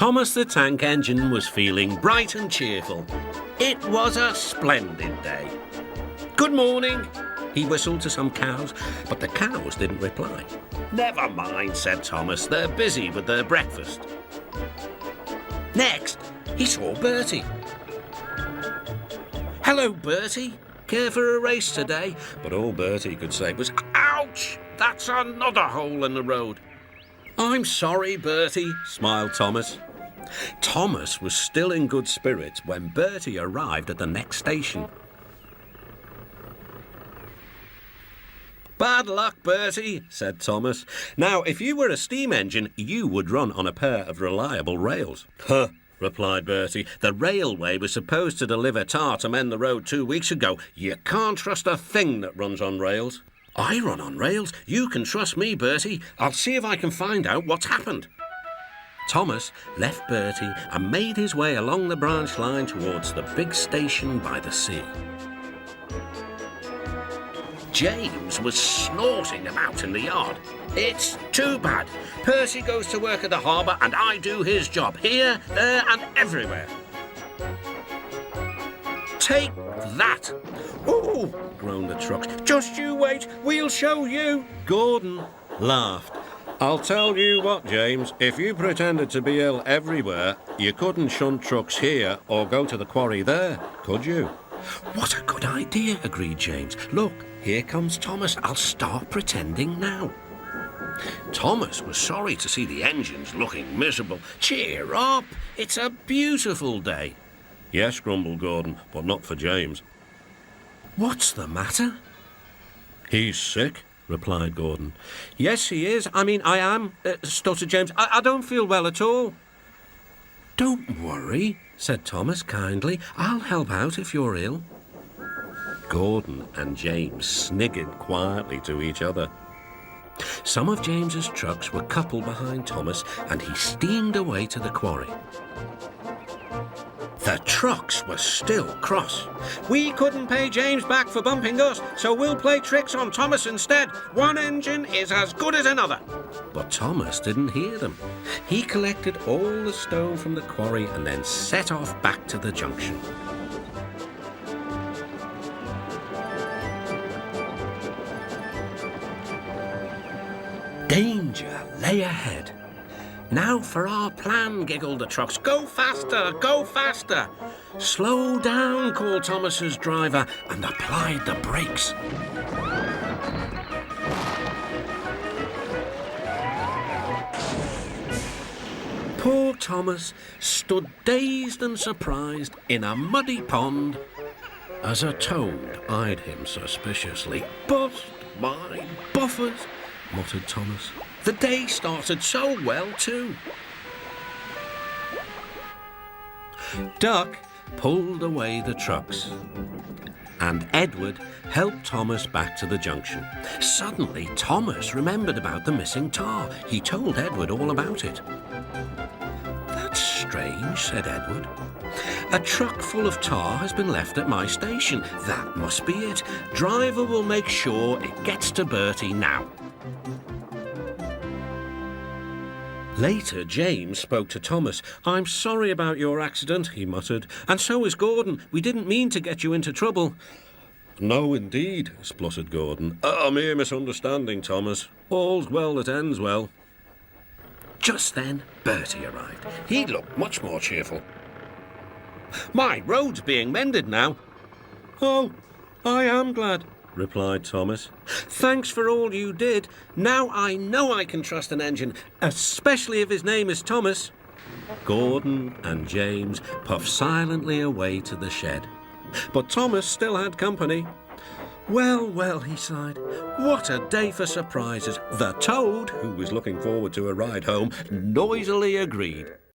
Thomas the Tank Engine was feeling bright and cheerful. It was a splendid day. "Good morning," he whistled to some cows, but the cows didn't reply. "Never mind," said Thomas, "they're busy with their breakfast." Next, he saw Bertie. "Hello, Bertie. Care for a race today?" But all Bertie could say was, "Ouch! That's another hole in the road." "I'm sorry, Bertie," smiled Thomas. Thomas was still in good spirits when Bertie arrived at the next station. "Bad luck, Bertie," said Thomas. "Now, if you were a steam engine, you would run on a pair of reliable rails." "Huh," replied Bertie. "The railway was supposed to deliver tar to mend the road 2 weeks ago. You can't trust a thing that runs on rails." "I run on rails. You can trust me, Bertie. I'll see if I can find out what's happened." Thomas left Bertie and made his way along the branch line towards the big station by the sea. James was snorting about in the yard. "It's too bad. Percy goes to work at the harbour and I do his job, here, there and everywhere." "Take that!" "Ooh!" groaned the trucks. "Just you wait, we'll show you." Gordon laughed. "I'll tell you what, James, if you pretended to be ill everywhere, you couldn't shunt trucks here or go to the quarry there, could you?" "What a good idea," agreed James. "Look, here comes Thomas. I'll start pretending now." Thomas was sorry to see the engines looking miserable. "Cheer up, it's a beautiful day." "Yes," grumbled Gordon, "but not for James." "What's the matter?" "He's sick," replied Gordon. "Yes, he is. I am," stuttered James. I don't feel well at all." "Don't worry," said Thomas kindly. "I'll help out if you're ill." Gordon and James sniggered quietly to each other. Some of James's trucks were coupled behind Thomas, and he steamed away to the quarry. The trucks were still cross. "We couldn't pay James back for bumping us, so we'll play tricks on Thomas instead. One engine is as good as another." But Thomas didn't hear them. He collected all the stone from the quarry and then set off back to the junction. Danger lay ahead. "Now for our plan," giggled the trucks. "Go faster, go faster." "Slow down," called Thomas's driver and applied the brakes. Poor Thomas stood dazed and surprised in a muddy pond as a toad eyed him suspiciously. "Bust my buffers," muttered Thomas. The day started so well, too. Duck pulled away the trucks, and Edward helped Thomas back to the junction. Suddenly, Thomas remembered about the missing tar. He told Edward all about it. "That's strange," said Edward. "A truck full of tar has been left at my station. That must be it. Driver will make sure it gets to Bertie now." Later, James spoke to Thomas. "I'm sorry about your accident," he muttered. "And so is Gordon. We didn't mean to get you into trouble." "No, indeed," spluttered Gordon. "A mere misunderstanding, Thomas. All's well that ends well." Just then, Bertie arrived. He looked much more cheerful. "My road's being mended now." "Oh, I am glad," replied Thomas. "Thanks for all you did. Now I know I can trust an engine, especially if his name is Thomas." Gordon and James puffed silently away to the shed. But Thomas still had company. "Well, well," he sighed. "What a day for surprises." The toad, who was looking forward to a ride home, noisily agreed.